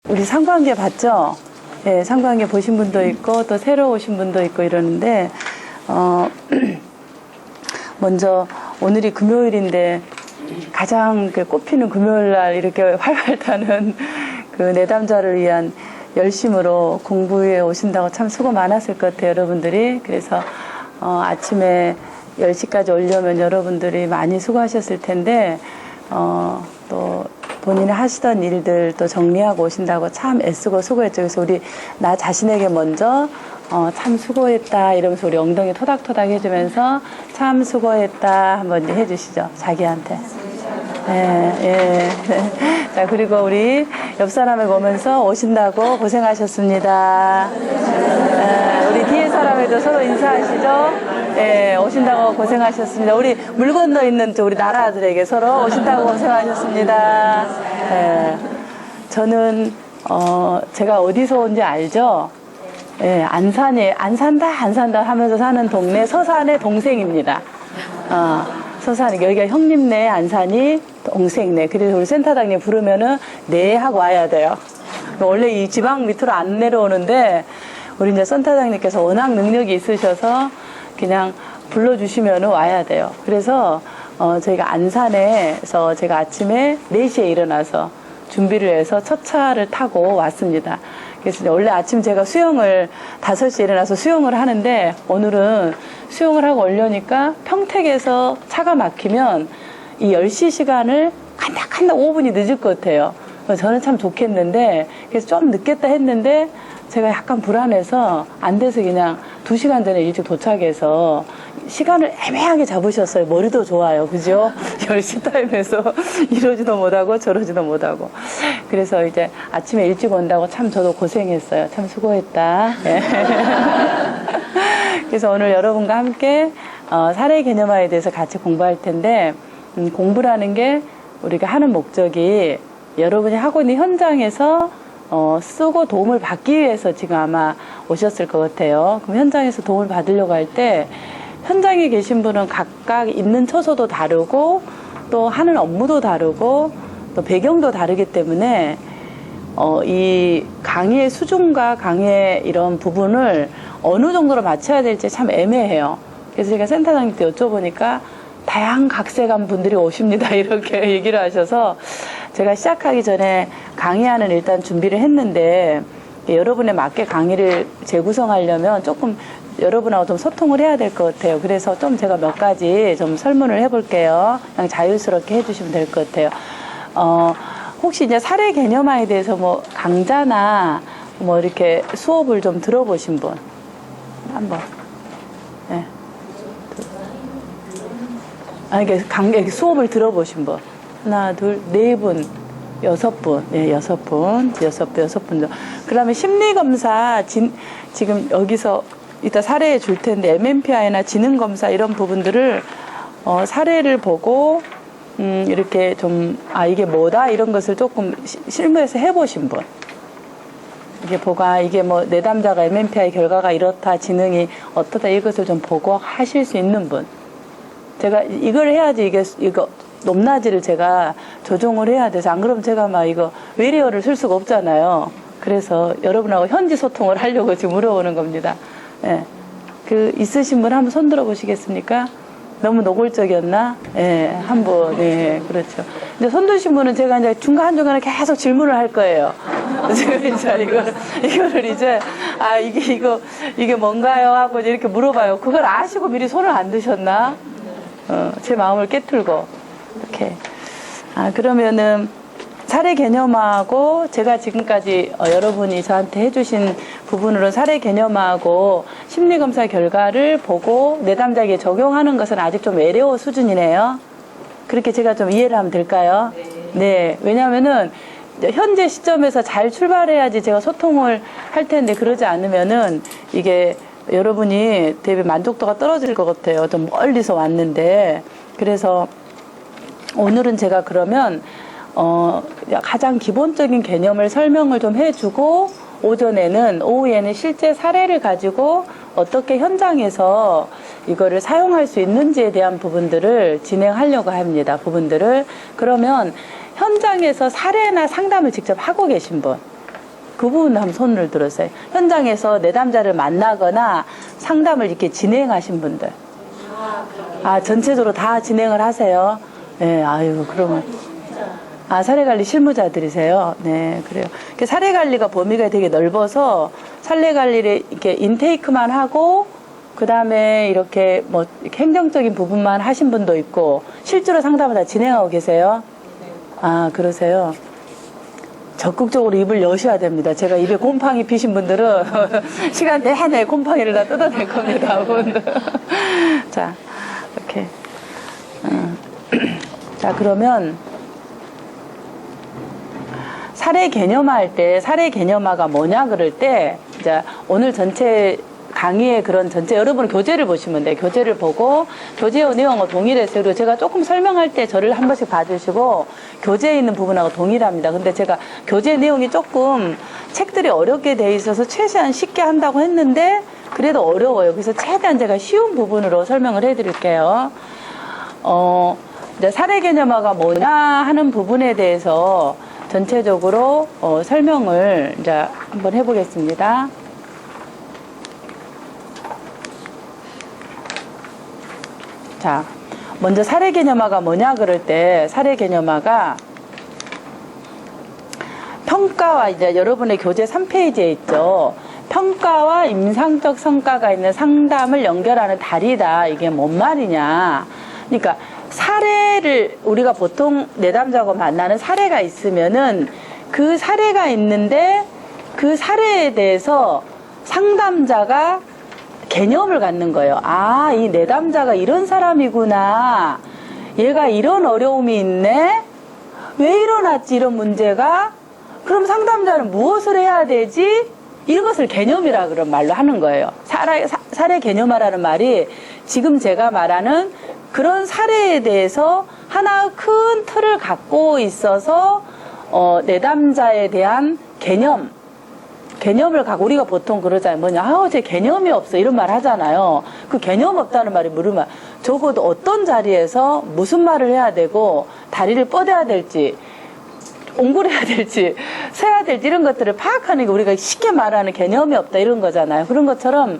우리 상관계 봤죠? 예, 상관계 보신 분도 있고 또 새로 오신 분도 있고 이러는데 먼저 오늘이 금요일인데 가장 꼽히는 금요일날 이렇게 활활 타는 그 내담자를 위한 열심으로 공부에 오신다고 참 수고 많았을 것 같아요, 여러분들이. 그래서 아침에 10시까지 오려면 여러분들이 많이 수고하셨을 텐데 또 본인이 하시던 일들 또 정리하고 오신다고 참 애쓰고 수고했죠. 그래서 우리 나 자신에게 먼저 참 수고했다 이러면서 우리 엉덩이 토닥토닥 해주면서 참 수고했다 한번 이제 해주시죠. 자기한테. 예, 예. 자, 그리고 우리 옆 사람을 보면서 오신다고 고생하셨습니다. 우리 뒤에 사람에도 서로 인사하시죠. 예, 오신다고 고생하셨습니다. 우리 물 건너 있는 우리 나라들에게 서로 오신다고 고생하셨습니다. 예, 저는 제가 어디서 온지 알죠? 예, 안산에 안 산다 하면서 사는 동네 서산의 동생입니다. 서산 여기가 형님네 안산이 동생네. 그래서 우리 센터장님 부르면은 네 하고 와야 돼요. 원래 이 지방 밑으로 안 내려오는데 우리 이제 센터장님께서 워낙 능력이 있으셔서 그냥 불러주시면은 와야 돼요. 그래서 저희가 안산에서 제가 아침에 4시에 일어나서 준비를 해서 첫 차를 타고 왔습니다. 그래서 원래 아침 제가 수영을 5시에 일어나서 수영을 하는데 오늘은 수영을 하고 오려니까 평택에서 차가 막히면 이 10시 시간을 칸닥칸닥 5분이 늦을 것 같아요. 저는 참 좋겠는데 그래서 좀 늦겠다 했는데 제가 약간 불안해서 안 돼서 그냥 2시간 전에 일찍 도착해서 시간을 애매하게 잡으셨어요. 머리도 좋아요. 그죠? 10시 타임에서 이러지도 못하고 저러지도 못하고. 그래서 이제 아침에 일찍 온다고 참 저도 고생했어요. 참 수고했다. 예. 그래서 오늘 여러분과 함께 사례 개념화에 대해서 같이 공부할 텐데 공부라는 게 우리가 하는 목적이 여러분이 하고 있는 현장에서 쓰고 도움을 받기 위해서 지금 아마 오셨을 것 같아요. 그럼 현장에서 도움을 받으려고 할 때 현장에 계신 분은 각각 있는 처소도 다르고 또 하는 업무도 다르고 또 배경도 다르기 때문에 이 강의의 수준과 강의의 이런 부분을 어느 정도로 맞춰야 될지 참 애매해요. 그래서 제가 센터장님께 여쭤보니까 다양각색한 분들이 오십니다. 이렇게 얘기를 하셔서 제가 시작하기 전에 강의하는 일단 준비를 했는데 여러분에 맞게 강의를 재구성하려면 조금 여러분하고 좀 소통을 해야 될 것 같아요. 그래서 좀 제가 몇 가지 좀 설문을 해볼게요. 그냥 자유스럽게 해주시면 될 것 같아요. 혹시 이제 사례 개념화에 대해서 뭐 강좌나 뭐 이렇게 수업을 좀 들어보신 분? 한번. 네. 이게 수업을 들어보신 분. 하나, 둘, 4분, 6분. 네, 6분. 6분. 그 다음에 심리검사, 지금 여기서 이따 사례해 줄 텐데, MMPI나 지능검사 이런 부분들을, 사례를 보고, 이렇게 좀, 이게 뭐다? 이런 것을 조금 실무에서 해보신 분. 이게 이게 뭐, 내담자가 MMPI 결과가 이렇다, 지능이 어떻다, 이것을 좀 보고 하실 수 있는 분. 제가 이걸 해야지 이거 높낮이를 제가 조정을 해야 돼서 안 그러면 제가 막 이거 외래어를 쓸 수가 없잖아요. 그래서 여러분하고 현지 소통을 하려고 지금 물어보는 겁니다. 예. 있으신 분 한번 손 들어 보시겠습니까? 너무 노골적이었나? 예, 한 분. 예, 그렇죠. 이제 손 드신 분은 제가 이제 중간중간에 계속 질문을 할 거예요. 지금 이제 이거를 이제, 이게 뭔가요? 하고 이렇게 물어봐요. 그걸 아시고 미리 손을 안 드셨나? 제 마음을 깨틀고, 이렇게. 그러면은, 사례 개념화하고, 제가 지금까지 여러분이 저한테 해주신 부분으로 사례 개념화하고, 심리검사 결과를 보고, 내담자에게 적용하는 것은 아직 좀 외래어 수준이네요. 그렇게 제가 좀 이해를 하면 될까요? 네. 왜냐면은, 현재 시점에서 잘 출발해야지 제가 소통을 할 텐데, 그러지 않으면은, 이게, 여러분이 되게 만족도가 떨어질 것 같아요. 좀 멀리서 왔는데. 그래서 오늘은 제가 그러면 가장 기본적인 개념을 설명을 좀 해주고 오후에는 실제 사례를 가지고 어떻게 현장에서 이거를 사용할 수 있는지에 대한 부분들을 진행하려고 합니다. 그러면 현장에서 사례나 상담을 직접 하고 계신 분, 그 부분 한번 손을 들었어요. 현장에서 내담자를 만나거나 상담을 이렇게 진행하신 분들. 전체적으로 다 진행을 하세요. 네, 아유, 그러면. 사례관리 실무자들이세요. 네, 그래요. 사례관리가 범위가 되게 넓어서 사례관리를 이렇게 인테이크만 하고, 그 다음에 이렇게 이렇게 행정적인 부분만 하신 분도 있고, 실제로 상담을 다 진행하고 계세요. 그러세요. 적극적으로 입을 여셔야 됩니다. 제가 입에 곰팡이 피신 분들은 시간 내내 곰팡이를 다 뜯어낼 겁니다. 자, 이렇게. 자, 그러면 사례 개념화할 때, 사례 개념화가 뭐냐 그럴 때, 이제 오늘 전체 강의의 그런 전체 여러분 교재를 보시면 돼요. 교재를 보고 교재 내용과 동일했어요. 그리고 제가 조금 설명할 때 저를 한 번씩 봐주시고 교재에 있는 부분하고 동일합니다. 근데 제가 교재 내용이 조금 책들이 어렵게 돼 있어서 최대한 쉽게 한다고 했는데 그래도 어려워요. 그래서 최대한 제가 쉬운 부분으로 설명을 해드릴게요. 이제 사례 개념화가 뭐냐 하는 부분에 대해서 전체적으로 설명을 이제 한번 해보겠습니다. 자, 먼저 사례 개념화가 뭐냐 그럴 때 사례 개념화가 평가와 이제 여러분의 교재 3페이지에 있죠. 평가와 임상적 성과가 있는 상담을 연결하는 다리다. 이게 뭔 말이냐. 그러니까 사례를 우리가 보통 내담자하고 만나는 사례가 있으면은 그 사례가 있는데 그 사례에 대해서 상담자가 개념을 갖는 거예요. 이 내담자가 이런 사람이구나. 얘가 이런 어려움이 있네. 왜 일어났지 이런 문제가? 그럼 상담자는 무엇을 해야 되지? 이것을 개념이라 그런 말로 하는 거예요. 사례 개념화라는 말이 지금 제가 말하는 그런 사례에 대해서 하나의 큰 틀을 갖고 있어서 내담자에 대한 개념을 갖고 우리가 보통 그러잖아요. 뭐냐, 제 개념이 없어 이런 말 하잖아요. 그 개념 없다는 말이 물으면 적어도 어떤 자리에서 무슨 말을 해야 되고 다리를 뻗어야 될지 옹골해야 될지 서야 될지 이런 것들을 파악하는 게 우리가 쉽게 말하는 개념이 없다 이런 거잖아요. 그런 것처럼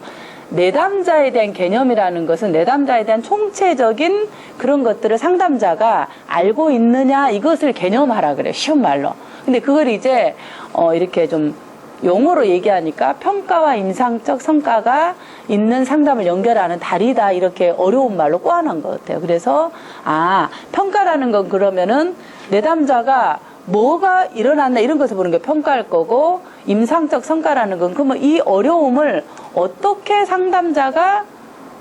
내담자에 대한 개념이라는 것은 내담자에 대한 총체적인 그런 것들을 상담자가 알고 있느냐 이것을 개념하라 그래요. 쉬운 말로. 근데 그걸 이제 이렇게 좀 용어로 얘기하니까 평가와 임상적 성과가 있는 상담을 연결하는 다리다 이렇게 어려운 말로 꼬아놓은 것 같아요. 그래서 평가라는 건 그러면은 내담자가 뭐가 일어났나 이런 것을 보는 게 평가할 거고 임상적 성과라는 건 그러면 이 어려움을 어떻게 상담자가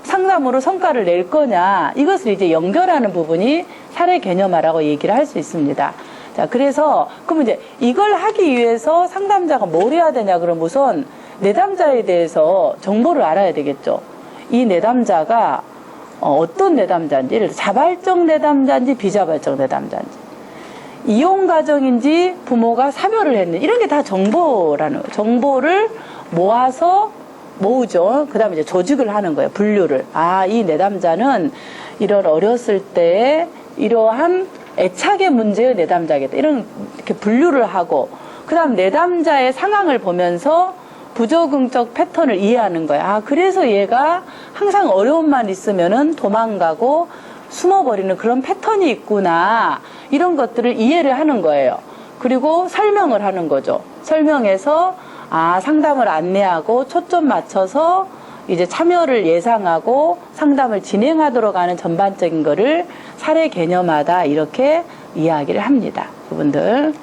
상담으로 성과를 낼 거냐 이것을 이제 연결하는 부분이 사례 개념화라고 얘기를 할 수 있습니다. 자, 그래서 그럼 이제 이걸 하기 위해서 상담자가 뭘 해야 되냐 그럼 우선 내담자에 대해서 정보를 알아야 되겠죠. 이 내담자가 어떤 내담자인지 예를 들어 자발적 내담자인지 비자발적 내담자인지 이용 가정인지 부모가 사별을 했는지 이런 게 다 정보라는 거예요. 정보를 모으죠. 그 다음에 이제 조직을 하는 거예요. 분류를. 이 내담자는 이런 어렸을 때에 이러한 애착의 문제의 내담자겠다. 이렇게 분류를 하고, 그 다음 내담자의 상황을 보면서 부적응적 패턴을 이해하는 거야. 그래서 얘가 항상 어려움만 있으면은 도망가고 숨어버리는 그런 패턴이 있구나. 이런 것들을 이해를 하는 거예요. 그리고 설명을 하는 거죠. 설명해서, 상담을 안내하고 초점 맞춰서 이제 참여를 예상하고 상담을 진행하도록 하는 전반적인 거를 사례 개념화다 이렇게 이야기를 합니다. 여러분들.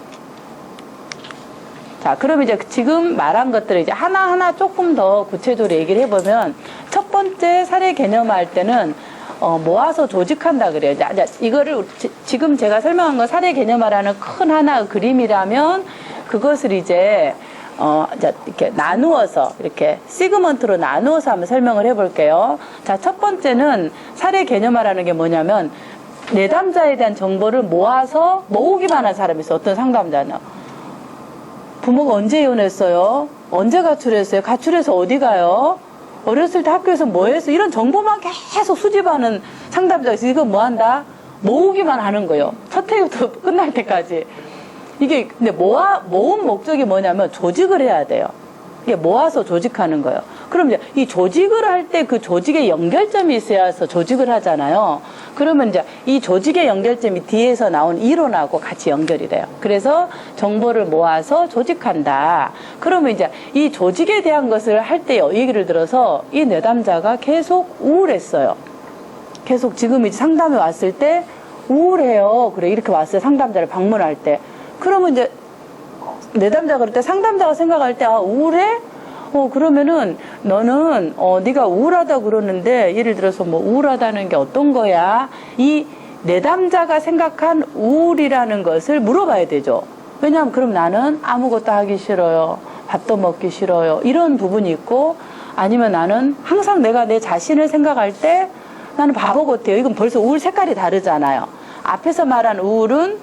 자, 그럼 이제 지금 말한 것들을 이제 하나하나 조금 더 구체적으로 얘기를 해보면 첫 번째 사례 개념화할 때는 모아서 조직한다 그래요. 이거를 지금 제가 설명한 건 사례 개념화라는 큰 하나의 그림이라면 그것을 이제 이렇게 나누어서, 이렇게 시그먼트로 나누어서 한번 설명을 해볼게요. 자, 첫 번째는 사례 개념화라는 게 뭐냐면, 내담자에 대한 정보를 모으기만 한 사람이 있어. 어떤 상담자는. 부모가 언제 이혼했어요? 언제 가출했어요? 가출해서 어디 가요? 어렸을 때 학교에서 뭐 했어? 이런 정보만 계속 수집하는 상담자가 있어. 이거 뭐 한다? 모으기만 하는 거예요. 첫 회부터 끝날 때까지. 이게 근데 모은 목적이 뭐냐면 조직을 해야 돼요. 이게 모아서 조직하는 거예요. 그럼 이제 이 조직을 할 때 그 조직의 연결점이 있어야 해서 조직을 하잖아요. 그러면 이제 이 조직의 연결점이 뒤에서 나온 이론하고 같이 연결이 돼요. 그래서 정보를 모아서 조직한다. 그러면 이제 이 조직에 대한 것을 할 때 얘기를 들어서 이 내담자가 계속 우울했어요. 계속 지금 이제 상담에 왔을 때 우울해요. 그래, 이렇게 왔어요. 상담자를 방문할 때. 그러면 이제 내담자가 그럴 때 상담자가 생각할 때, 아, 우울해? 그러면은 너는 네가 우울하다 그러는데 예를 들어서 뭐 우울하다는 게 어떤 거야? 이 내담자가 생각한 우울이라는 것을 물어봐야 되죠. 왜냐하면 그럼 나는 아무것도 하기 싫어요. 밥도 먹기 싫어요. 이런 부분이 있고, 아니면 나는 항상 내가 내 자신을 생각할 때 나는 바보 같아요. 이건 벌써 우울 색깔이 다르잖아요. 앞에서 말한 우울은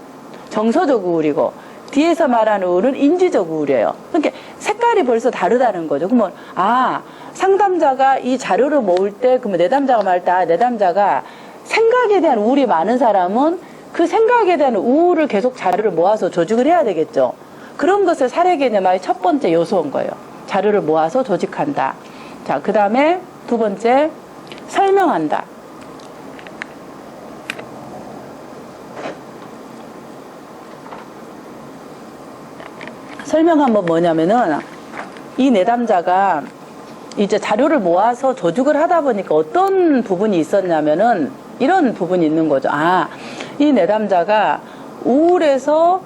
정서적 우울이고 뒤에서 말하는 우울은 인지적 우울이에요. 그러니까 색깔이 벌써 다르다는 거죠. 그러면 상담자가 이 자료를 모을 때 그러면 내담자가 말할 때 내담자가 생각에 대한 우울이 많은 사람은 그 생각에 대한 우울을 계속 자료를 모아서 조직을 해야 되겠죠. 그런 것을 사례 개념의 첫 번째 요소인 거예요. 자료를 모아서 조직한다. 자, 그 다음에 두 번째 설명한다. 설명한 뭐냐면은 이 내담자가 이제 자료를 모아서 조직을 하다 보니까 어떤 부분이 있었냐면은 이런 부분이 있는 거죠. 아, 이 내담자가 우울해서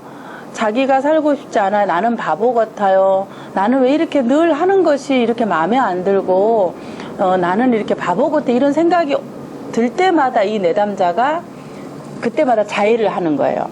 자기가 살고 싶지 않아요. 나는 바보 같아요. 나는 왜 이렇게 늘 하는 것이 이렇게 마음에 안 들고 나는 이렇게 바보 같아. 이런 생각이 들 때마다 이 내담자가 그때마다 자해를 하는 거예요.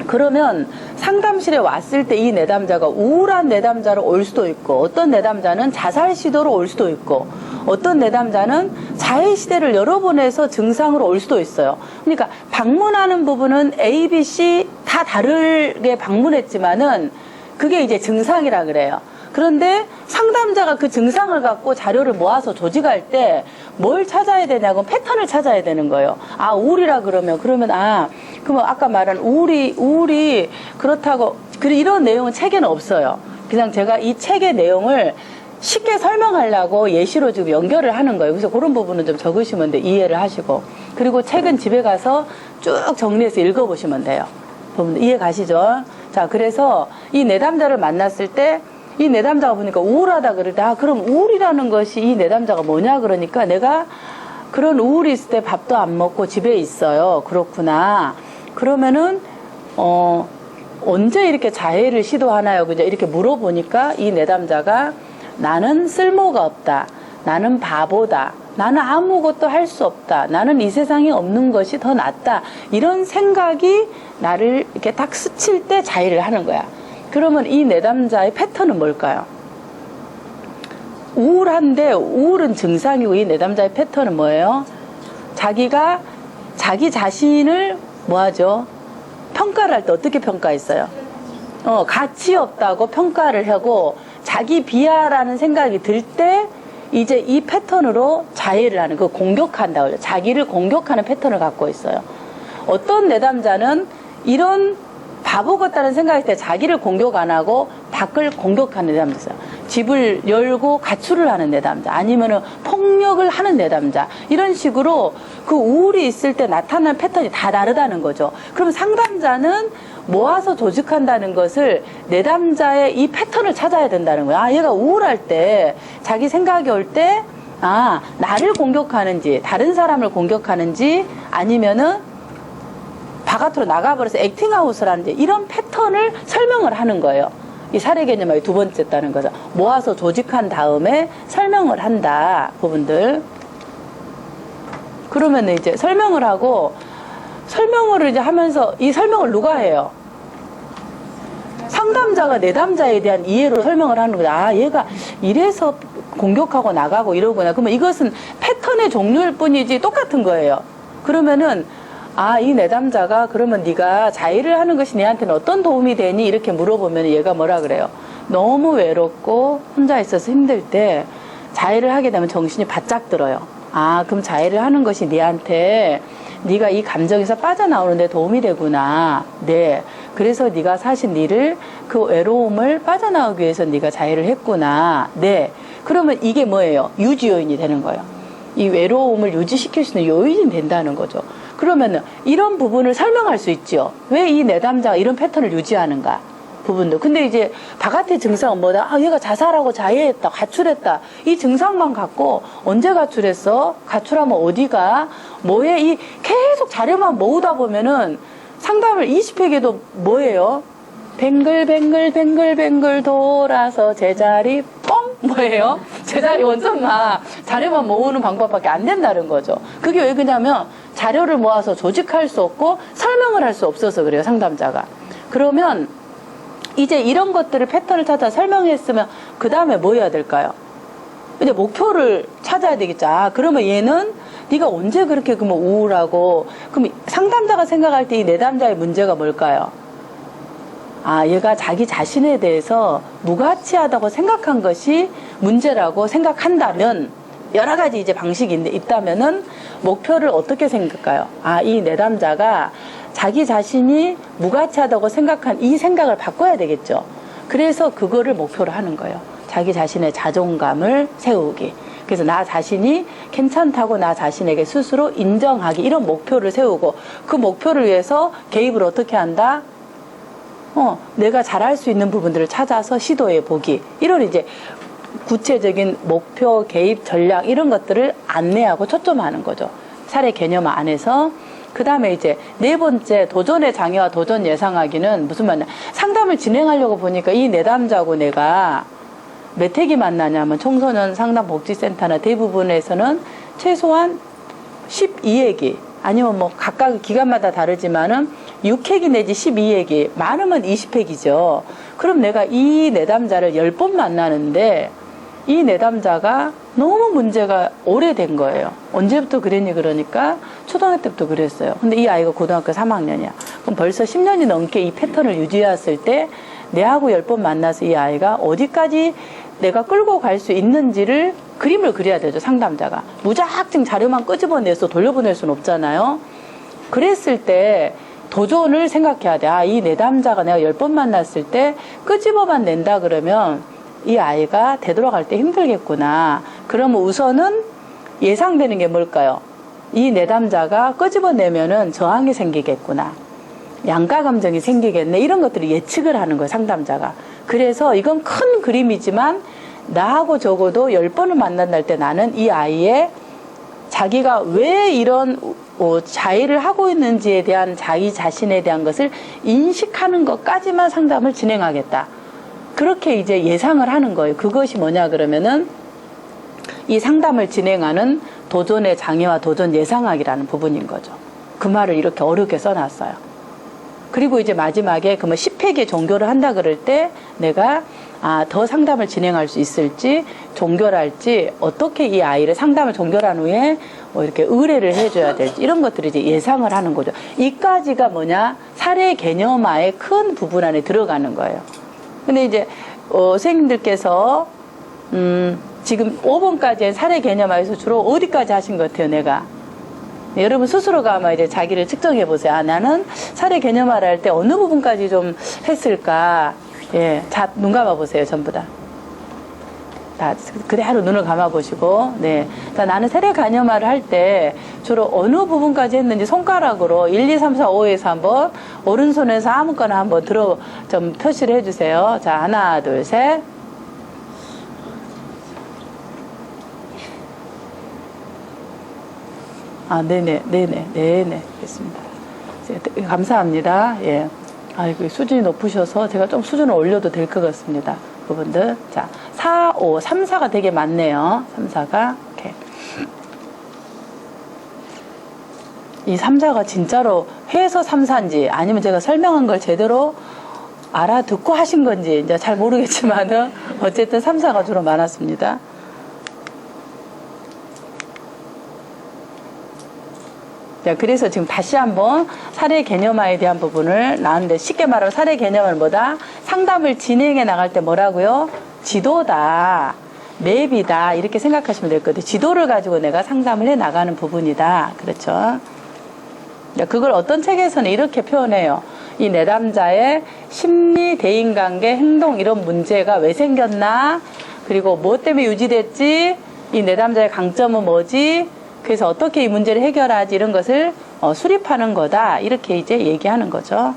그러면 상담실에 왔을 때 이 내담자가 우울한 내담자로 올 수도 있고, 어떤 내담자는 자살 시도로 올 수도 있고, 어떤 내담자는 자해 시대를 여러 번 해서 증상으로 올 수도 있어요. 그러니까 방문하는 부분은 A, B, C 다 다르게 방문했지만은 그게 이제 증상이라 그래요. 그런데 상담자가 그 증상을 갖고 자료를 모아서 조직할 때 뭘 찾아야 되냐고 패턴을 찾아야 되는 거예요. 아, 우울이라 그러면 그러면 아까 말한 우울이 그렇다고 이런 내용은 책에는 없어요. 그냥 제가 이 책의 내용을 쉽게 설명하려고 예시로 지금 연결을 하는 거예요. 그래서 그런 부분은 좀 적으시면 돼요. 이해를 하시고. 그리고 책은 집에 가서 쭉 정리해서 읽어보시면 돼요. 여러분들 이해 가시죠? 자, 그래서 이 내담자를 만났을 때 이 내담자가 보니까 우울하다 그럴 때, 그럼 우울이라는 것이 이 내담자가 뭐냐 그러니까 내가 그런 우울이 있을 때 밥도 안 먹고 집에 있어요. 그렇구나. 그러면은 언제 이렇게 자해를 시도하나요? 그죠? 이렇게 물어보니까 이 내담자가 나는 쓸모가 없다. 나는 바보다. 나는 아무것도 할 수 없다. 나는 이 세상에 없는 것이 더 낫다. 이런 생각이 나를 이렇게 딱 스칠 때 자해를 하는 거야. 그러면 이 내담자의 패턴은 뭘까요? 우울한데 우울은 증상이고 이 내담자의 패턴은 뭐예요? 자기가 자기 자신을 뭐하죠? 평가를 할 때 어떻게 평가했어요? 가치 없다고 평가를 하고 자기 비하라는 생각이 들 때 이제 이 패턴으로 자해를 하는, 그 공격한다고 해요. 자기를 공격하는 패턴을 갖고 있어요. 어떤 내담자는 이런 바보 같다는 생각일 때 자기를 공격 안 하고 밖을 공격하는 내담자 있어요. 집을 열고 가출을 하는 내담자, 아니면은 폭력을 하는 내담자, 이런 식으로 그 우울이 있을 때 나타나는 패턴이 다 다르다는 거죠. 그럼 상담자는 모아서 조직한다는 것을 내담자의 이 패턴을 찾아야 된다는 거예요. 아, 얘가 우울할 때 자기 생각이 올 때 나를 공격하는지 다른 사람을 공격하는지 아니면은 바깥으로 나가버려서 액팅아웃을 하는지 이런 패턴을 설명을 하는 거예요. 이 사례 개념의 두 번째 있다는 거죠. 모아서 조직한 다음에 설명을 한다. 부분들. 그러면 이제 설명을 하고, 설명을 이제 하면서 이 설명을 누가 해요? 상담자가 내담자에 대한 이해로 설명을 하는 거죠. 아, 얘가 이래서 공격하고 나가고 이러구나. 그러면 이것은 패턴의 종류일 뿐이지 똑같은 거예요. 그러면은 이 내담자가 그러면 네가 자해를 하는 것이 내한테는 어떤 도움이 되니? 이렇게 물어보면 얘가 뭐라 그래요? 너무 외롭고 혼자 있어서 힘들 때 자해를 하게 되면 정신이 바짝 들어요. 아, 그럼 자해를 하는 것이 네한테 네가 이 감정에서 빠져나오는 데 도움이 되구나. 네. 그래서 네가 사실 니를 그 외로움을 빠져나오기 위해서 네가 자해를 했구나. 네. 그러면 이게 뭐예요? 유지 요인이 되는 거예요. 이 외로움을 유지시킬 수 있는 요인이 된다는 거죠. 그러면은 이런 부분을 설명할 수 있죠. 왜 이 내담자가 이런 패턴을 유지하는가? 부분도. 근데 이제 바깥의 증상은 뭐다? 아, 얘가 자살하고 자해했다, 가출했다. 이 증상만 갖고 언제 가출했어? 가출하면 어디가? 뭐해? 이 계속 자료만 모으다 보면은 상담을 20회계도 뭐예요? 뱅글뱅글 돌아서 제자리 뻥! 뭐예요? 제자리 원점만 자료만 모으는 방법밖에 안 된다는 거죠. 그게 왜 그러냐면 자료를 모아서 조직할 수 없고 설명을 할 수 없어서 그래요, 상담자가. 그러면 이제 이런 것들을 패턴을 찾아 설명했으면 그 다음에 뭐 해야 될까요? 이제 목표를 찾아야 되겠죠. 아, 그러면 얘는 네가 언제 그렇게 그러면 우울하고, 그럼 상담자가 생각할 때 이 내담자의 문제가 뭘까요? 아, 얘가 자기 자신에 대해서 무가치하다고 생각한 것이 문제라고 생각한다면, 여러 가지 이제 방식이 있다면은 목표를 어떻게 생각할까요? 아, 이 내담자가 자기 자신이 무가치하다고 생각한 이 생각을 바꿔야 되겠죠. 그래서 그거를 목표로 하는 거예요. 자기 자신의 자존감을 세우기. 그래서 나 자신이 괜찮다고 나 자신에게 스스로 인정하기. 이런 목표를 세우고 그 목표를 위해서 개입을 어떻게 한다? 내가 잘할 수 있는 부분들을 찾아서 시도해 보기. 이런 이제 구체적인 목표, 개입, 전략 이런 것들을 안내하고 초점하는 거죠. 사례 개념 안에서. 그 다음에 이제 네 번째 도전의 장애와 도전 예상하기는 무슨 말이냐. 상담을 진행하려고 보니까 이 내담자고 내가 몇 회기 만나냐면 청소년 상담복지센터나 대부분에서는 최소한 12회기 아니면 뭐 각각 기간마다 다르지만은 6회기 내지 12회기 많으면 20회기죠. 그럼 내가 이 내담자를 10번 만나는데 이 내담자가 너무 문제가 오래된 거예요. 언제부터 그랬니? 그러니까 초등학교 때부터 그랬어요. 근데 이 아이가 고등학교 3학년이야. 그럼 벌써 10년이 넘게 이 패턴을 유지했을 때 내하고 10번 만나서 이 아이가 어디까지 내가 끌고 갈 수 있는지를 그림을 그려야 되죠. 상담자가. 무작정 자료만 끄집어내서 돌려보낼 수는 없잖아요. 그랬을 때 도전을 생각해야 돼. 아, 이 내담자가 내가 10번 만났을 때 끄집어만 낸다 그러면 이 아이가 되돌아갈 때 힘들겠구나. 그러면 우선은 예상되는 게 뭘까요? 이 내담자가 끄집어내면은 저항이 생기겠구나. 양가 감정이 생기겠네. 이런 것들을 예측을 하는 거예요, 상담자가. 그래서 이건 큰 그림이지만 나하고 적어도 10번을 만난다 때 나는 이 아이의 자기가 왜 이런 자해를 하고 있는지에 대한 자기 자신에 대한 것을 인식하는 것까지만 상담을 진행하겠다. 그렇게 이제 예상을 하는 거예요. 그것이 뭐냐 그러면은 이 상담을 진행하는 도전의 장애와 도전 예상학이라는 부분인 거죠. 그 말을 이렇게 어렵게 써놨어요. 그리고 이제 마지막에 그러면 10회계 종교를 한다 그럴 때 내가 더 상담을 진행할 수 있을지 종결할지 어떻게 이 아이를 상담을 종결한 후에 뭐 이렇게 의뢰를 해줘야 될지 이런 것들을 이제 예상을 하는 거죠. 이까지가 뭐냐 사례 개념화의 큰 부분 안에 들어가는 거예요. 근데 이제 선생님들께서 지금 5번까지의 사례 개념화에서 주로 어디까지 하신 것 같아요, 내가? 여러분 스스로가 아마 이제 자기를 측정해 보세요. 아, 나는 사례 개념화를 할 때 어느 부분까지 좀 했을까? 예, 자, 눈 감아 보세요, 전부 다. 다 그대로 눈을 감아 보시고, 네. 자, 나는 사례 개념화를 할 때 주로 어느 부분까지 했는지 손가락으로 1, 2, 3, 4, 5에서 한번 오른손에서 아무거나 한번 좀 표시를 해주세요. 자, 하나, 둘, 셋. 아, 네네. 됐습니다. 감사합니다. 예. 아이고, 수준이 높으셔서 제가 좀 수준을 올려도 될 것 같습니다. 그분들. 자, 4, 5, 3, 4가 되게 많네요. 3, 4가. 이렇게. 이 3, 4가 진짜로 해서 3, 4인지 아니면 제가 설명한 걸 제대로 알아듣고 하신 건지 이제 잘 모르겠지만은 어쨌든 3, 4가 주로 많았습니다. 자, 그래서 지금 다시 한번 사례 개념화에 대한 부분을 나왔는데 쉽게 말하면 사례 개념은 뭐다? 상담을 진행해 나갈 때 뭐라고요? 지도다. 맵이다 이렇게 생각하시면 될 것 같아요. 지도를 가지고 내가 상담을 해 나가는 부분이다. 그렇죠. 그걸 어떤 책에서는 이렇게 표현해요. 이 내담자의 심리, 대인관계, 행동 이런 문제가 왜 생겼나, 그리고 뭐 때문에 유지됐지, 이 내담자의 강점은 뭐지, 그래서 어떻게 이 문제를 해결하지, 이런 것을 수립하는 거다 이렇게 이제 얘기하는 거죠.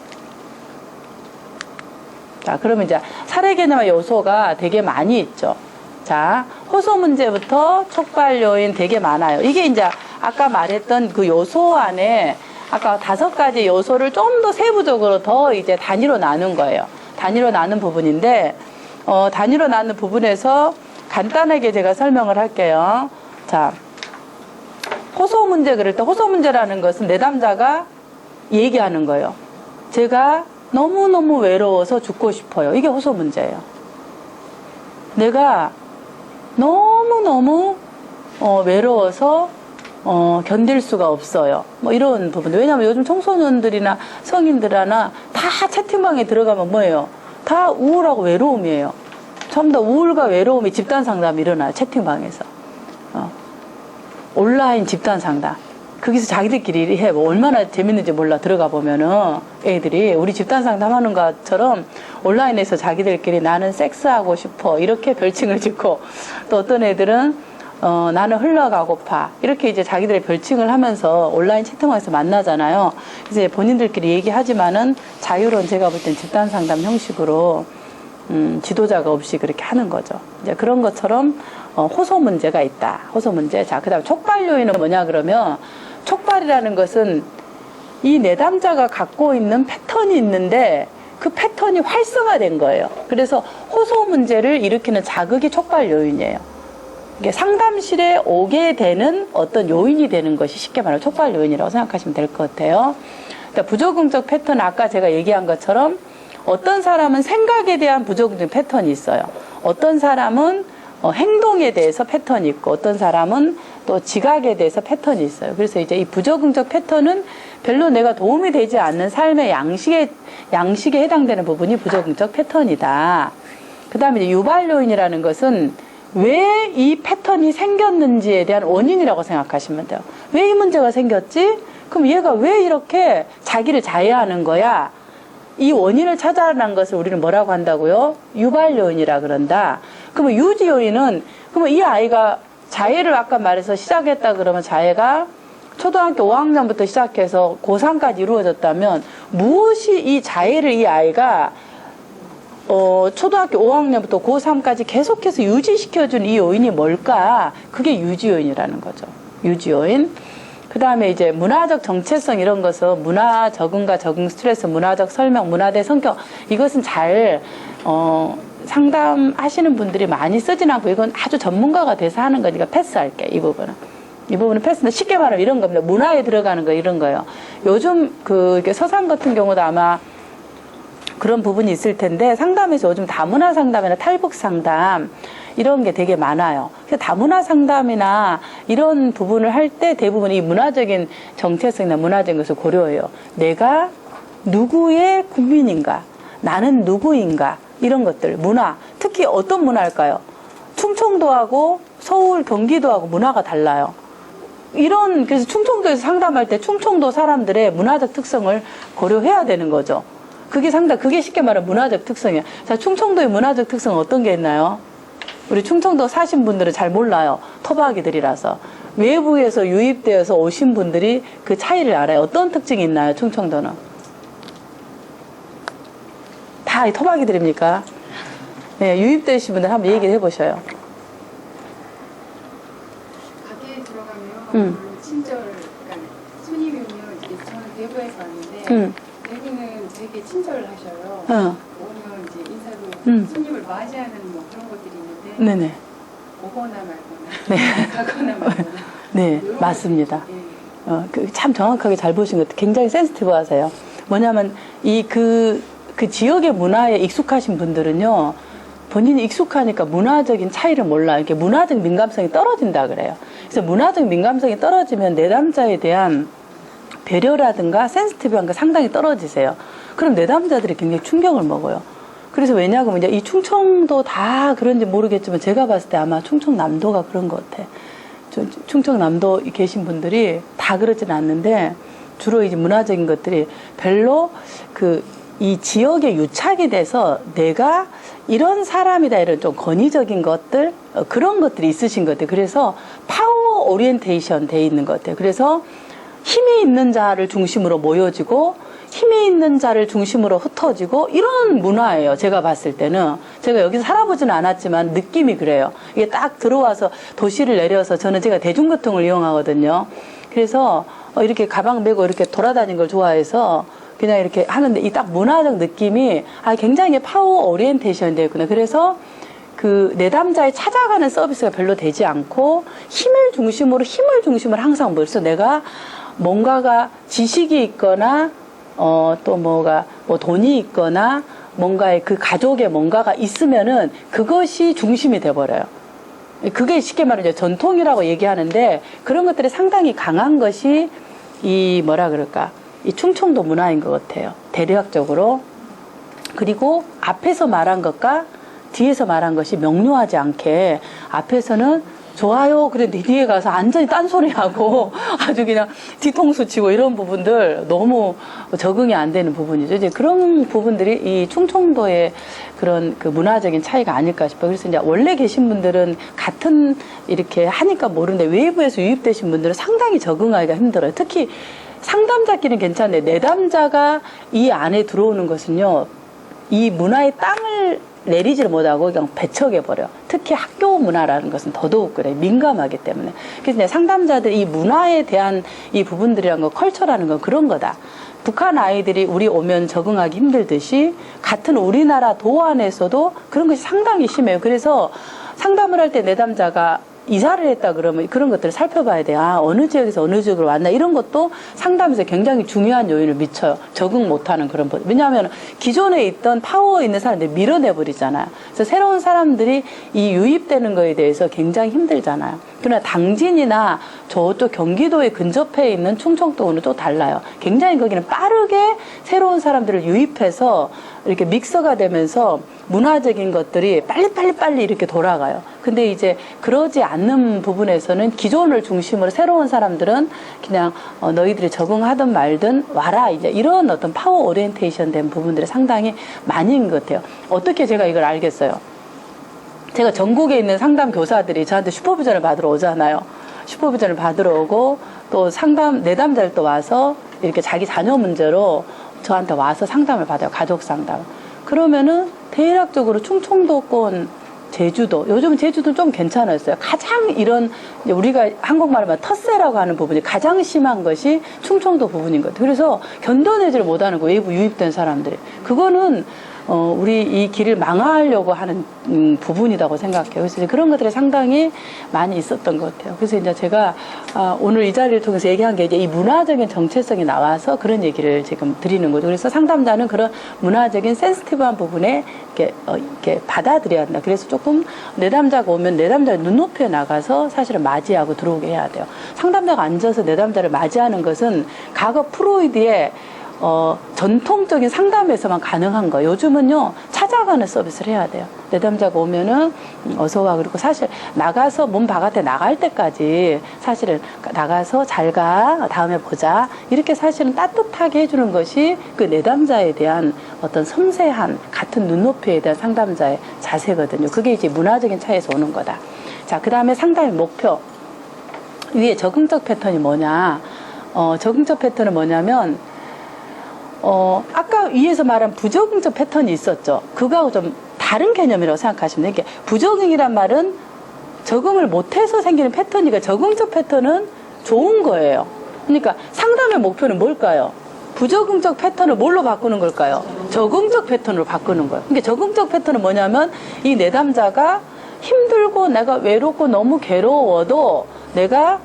자, 그러면 이제 사례 개념의 요소가 되게 많이 있죠. 자, 호소 문제부터 촉발 요인 되게 많아요. 이게 이제 아까 말했던 그 요소 안에 아까 5가지 요소를 좀 더 세부적으로 더 이제 단위로 나눈 거예요. 단위로 나눈 부분인데, 단위로 나눈 부분에서 간단하게 제가 설명을 할게요. 자, 호소 문제 그럴 때 호소 문제라는 것은 내담자가 얘기하는 거예요. 제가 너무너무 외로워서 죽고 싶어요. 이게 호소 문제예요. 내가 너무너무 외로워서 견딜 수가 없어요. 뭐 이런 부분. 왜냐면 요즘 청소년들이나 성인들이나 다 채팅방에 들어가면 뭐예요? 다 우울하고 외로움이에요. 전부 다 우울과 외로움이 집단 상담이 일어나요. 채팅방에서. 온라인 집단 상담. 거기서 자기들끼리 해. 뭐 얼마나 재밌는지 몰라. 들어가 보면은 애들이 우리 집단 상담하는 것처럼 온라인에서 자기들끼리 나는 섹스하고 싶어. 이렇게 별칭을 짓고, 또 어떤 애들은 나는 흘러가고파. 이렇게 이제 자기들의 별칭을 하면서 온라인 채팅방에서 만나잖아요. 이제 본인들끼리 얘기하지만은 자유로운, 제가 볼 땐 집단 상담 형식으로 지도자가 없이 그렇게 하는 거죠. 이제 그런 것처럼 호소 문제가 있다. 호소 문제. 자, 그다음 촉발 요인은 뭐냐 그러면, 촉발이라는 것은 이 내담자가 갖고 있는 패턴이 있는데 그 패턴이 활성화된 거예요. 그래서 호소 문제를 일으키는 자극이 촉발 요인이에요. 이게 상담실에 오게 되는 어떤 요인이 되는 것이 쉽게 말하면 촉발 요인이라고 생각하시면 될 것 같아요. 그러니까 부조긍적 패턴, 아까 제가 얘기한 것처럼 어떤 사람은 생각에 대한 부조긍적 패턴이 있어요. 어떤 사람은 행동에 대해서 패턴이 있고, 어떤 사람은 또 지각에 대해서 패턴이 있어요. 그래서 이제 이 부조긍적 패턴은 별로 내가 도움이 되지 않는 삶의 양식에 해당되는 부분이 부조긍적 패턴이다. 그 다음에 이제 유발 요인이라는 것은 왜 이 패턴이 생겼는지에 대한 원인이라고 생각하시면 돼요. 왜 이 문제가 생겼지? 그럼 얘가 왜 이렇게 자기를 자해하는 거야? 이 원인을 찾아낸 것을 우리는 뭐라고 한다고요? 유발 요인이라 그런다. 그러면 유지 요인은, 그러면 이 아이가 자해를 아까 말해서 시작했다 그러면 자해가 초등학교 5학년부터 시작해서 고3까지 이루어졌다면 무엇이 이 자해를 이 아이가 초등학교 5학년부터 고3까지 계속해서 유지시켜준 이 요인이 뭘까? 그게 유지 요인이라는 거죠. 유지 요인. 그 다음에 이제 문화적 정체성 이런 것은 문화 적응과 적응 스트레스, 문화적 설명, 문화대 성격, 이것은 잘 상담하시는 분들이 많이 쓰진 않고, 이건 아주 전문가가 돼서 하는 거니까 패스할게. 이 부분은 패스인데, 쉽게 말하면 이런 겁니다. 문화에 들어가는 거 이런 거예요. 요즘 이게 서산 같은 경우도 아마 그런 부분이 있을 텐데, 상담에서 요즘 다문화 상담이나 탈북 상담 이런 게 되게 많아요. 그래서 다문화 상담이나 이런 부분을 할 때 대부분 이 문화적인 정체성이나 문화적인 것을 고려해요. 내가 누구의 국민인가? 나는 누구인가? 이런 것들, 문화. 특히 어떤 문화일까요? 충청도하고 서울, 경기도하고 문화가 달라요. 그래서 충청도에서 상담할 때 충청도 사람들의 문화적 특성을 고려해야 되는 거죠. 그게 쉽게 말하면 문화적 특성이에요. 자, 충청도의 문화적 특성은 어떤 게 있나요? 우리 충청도 사신 분들은 잘 몰라요. 토박이들이라서. 외부에서 유입되어서 오신 분들이 그 차이를 알아요. 어떤 특징이 있나요, 충청도는? 다 토박이들입니까? 네, 유입되신 분들 한번 얘기를 해보셔요. 가게에 들어가면 친절, 그러니까 손님이 오면 이제 저는 대구에서 왔는데 대구는 되게 친절하셔요. 오면 이제 인사도 손님을 맞이하는 뭐 그런 것들이 있는데 네네. 오거나 말거나 네. 가거나 말거나 네, 맞습니다. 예. 참 정확하게 잘 보신 것 같아요. 굉장히 센시티브 하세요. 뭐냐면 그 지역의 문화에 익숙하신 분들은요, 본인이 익숙하니까 문화적인 차이를 몰라요. 이렇게 문화적 민감성이 떨어진다 그래요. 그래서 문화적 민감성이 떨어지면 내담자에 대한 배려라든가 센시티브한 게 상당히 떨어지세요. 그럼 내담자들이 굉장히 충격을 먹어요. 그래서 왜냐하면 이제 이 충청도 다 그런지 모르겠지만 제가 봤을 때 아마 충청남도가 그런 것 같아. 충청남도 계신 분들이 다 그러진 않는데 주로 이제 문화적인 것들이 별로 이 지역에 유착이 돼서 내가 이런 사람이다 이런 좀 권위적인 것들 그런 것들이 있으신 것 같아요. 그래서 파워 오리엔테이션 돼 있는 것 같아요. 그래서 힘이 있는 자를 중심으로 모여지고 힘이 있는 자를 중심으로 흩어지고 이런 문화예요. 제가 봤을 때는. 제가 여기서 살아보지는 않았지만 느낌이 그래요. 이게 딱 들어와서 도시를 내려서 제가 대중교통을 이용하거든요. 그래서 이렇게 가방 메고 이렇게 돌아다니는 걸 좋아해서 그냥 이렇게 하는데 이 딱 문화적 느낌이 굉장히 파워 오리엔테이션이 되었구나. 그래서 그 내담자에 찾아가는 서비스가 별로 되지 않고 힘을 중심으로 항상 벌써 내가 뭔가가 지식이 있거나 또 뭐 돈이 있거나 뭔가의 그 가족에 뭔가가 있으면은 그것이 중심이 돼버려요. 그게 쉽게 말하면 전통이라고 얘기하는데 그런 것들이 상당히 강한 것이 이 충청도 문화인 것 같아요. 대략적으로. 그리고 앞에서 말한 것과 뒤에서 말한 것이 명료하지 않게 앞에서는 좋아요. 그런데 뒤에 가서 완전히 딴소리하고 아주 그냥 뒤통수 치고 이런 부분들 너무 적응이 안 되는 부분이죠. 이제 그런 부분들이 이 충청도의 그런 그 문화적인 차이가 아닐까 싶어요. 그래서 이제 원래 계신 분들은 같은 이렇게 하니까 모르는데 외부에서 유입되신 분들은 상당히 적응하기가 힘들어요. 특히 상담자끼리는 괜찮은데 내담자가 이 안에 들어오는 것은요. 이 문화의 땅을 내리지를 못하고 그냥 배척해버려. 특히 학교 문화라는 것은 더더욱 그래. 민감하기 때문에. 그래서 상담자들 이 문화에 대한 이 부분들이란 거, 컬처라는 건 그런 거다. 북한 아이들이 우리 오면 적응하기 힘들듯이 같은 우리나라 도 안에서도 그런 것이 상당히 심해요. 그래서 상담을 할 때 내담자가 이사를 했다 그러면 그런 것들을 살펴봐야 돼요. 어느 지역에서 어느 지역으로 왔나 이런 것도 상담에서 굉장히 중요한 요인을 미쳐요. 적응 못하는 그런 것. 왜냐하면 기존에 있던 파워 있는 사람들이 밀어내버리잖아요. 그래서 새로운 사람들이 이 유입되는 거에 대해서 굉장히 힘들잖아요. 그러나 당진이나 저쪽 경기도에 근접해 있는 충청도는 또 달라요. 굉장히 거기는 빠르게 새로운 사람들을 유입해서 이렇게 믹서가 되면서 문화적인 것들이 빨리 이렇게 돌아가요. 근데 이제 그러지 않는 부분에서는 기존을 중심으로 새로운 사람들은 그냥 너희들이 적응하든 말든 와라 이제 이런 어떤 파워 오리엔테이션 된 부분들이 상당히 많이 있는 것 같아요. 어떻게 제가 이걸 알겠어요? 제가 전국에 있는 상담 교사들이 저한테 슈퍼비전을 받으러 오잖아요. 슈퍼비전을 받으러 오고 또 내담자를 또 와서 이렇게 자기 자녀 문제로 저한테 와서 상담을 받아요. 가족 상담. 그러면은 대략적으로 충청도권, 제주도, 요즘 제주도 좀 괜찮았어요. 가장 이런 우리가 한국말로 말하면 텃세라고 하는 부분이 가장 심한 것이 충청도 부분인 것 같아요. 그래서 견뎌내지를 못하는 거예요. 외부 유입된 사람들이. 그거는 우리 이 길을 망하려고 하는 부분이라고 생각해요. 그래서 이제 그런 것들이 상당히 많이 있었던 것 같아요. 그래서 이제 제가 오늘 이 자리를 통해서 얘기한 게 이제 이 문화적인 정체성이 나와서 그런 얘기를 지금 드리는 거죠. 그래서 상담자는 그런 문화적인 센시티브한 부분에 이렇게 받아들여야 한다. 그래서 조금 내담자가 오면 내담자 눈높이에 나가서 사실은 맞이하고 들어오게 해야 돼요. 상담자가 앉아서 내담자를 맞이하는 것은 과거 프로이드의 전통적인 상담에서만 가능한 거예요. 요즘은요, 찾아가는 서비스를 해야 돼요. 내담자가 오면은, 어서와. 그리고 사실, 나가서, 몸 바깥에 나갈 때까지, 사실은, 나가서 잘 가, 다음에 보자. 이렇게 사실은 따뜻하게 해주는 것이 그 내담자에 대한 어떤 섬세한, 같은 눈높이에 대한 상담자의 자세거든요. 그게 이제 문화적인 차이에서 오는 거다. 자, 그 다음에 상담의 목표. 위에 적응적 패턴이 뭐냐. 적응적 패턴은 뭐냐면, 아까 위에서 말한 부적응적 패턴이 있었죠. 그거하고 좀 다른 개념이라고 생각하시면 돼요. 부적응이란 말은 적응을 못해서 생기는 패턴이니까 적응적 패턴은 좋은 거예요. 그러니까 상담의 목표는 뭘까요? 부적응적 패턴을 뭘로 바꾸는 걸까요? 적응적 패턴으로 바꾸는 거예요. 그러니까 적응적 패턴은 뭐냐면 이 내담자가 힘들고 내가 외롭고 너무 괴로워도 내가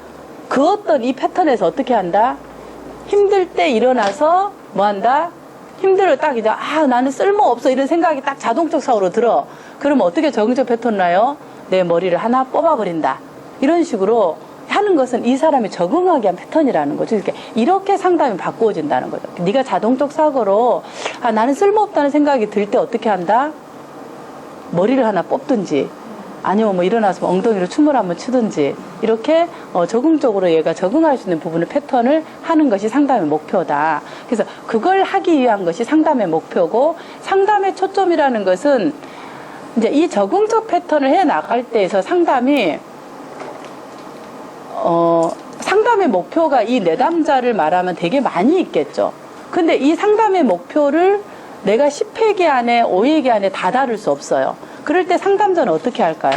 그 어떤 이 패턴에서 어떻게 한다? 힘들 때 일어나서 뭐 한다? 힘들어 딱 이제 나는 쓸모없어 이런 생각이 딱 자동적 사고로 들어. 그러면 어떻게 적응적 패턴 나요? 내 머리를 하나 뽑아버린다. 이런 식으로 하는 것은 이 사람이 적응하게 한 패턴이라는 거죠. 이렇게 상담이 바꾸어진다는 거죠. 네가 자동적 사고로 나는 쓸모없다는 생각이 들 때 어떻게 한다? 머리를 하나 뽑든지 아니면 뭐 일어나서 엉덩이로 춤을 한번 추든지 이렇게 적응적으로 얘가 적응할 수 있는 부분의 패턴을 하는 것이 상담의 목표다. 그래서 그걸 하기 위한 것이 상담의 목표고, 상담의 초점이라는 것은 이제 이 적응적 패턴을 해 나갈 때에서 상담의 목표가 이 내담자를 말하면 되게 많이 있겠죠. 근데 이 상담의 목표를 내가 10회기 안에 5회기 안에 다 다룰 수 없어요. 그럴 때 상담자는 어떻게 할까요?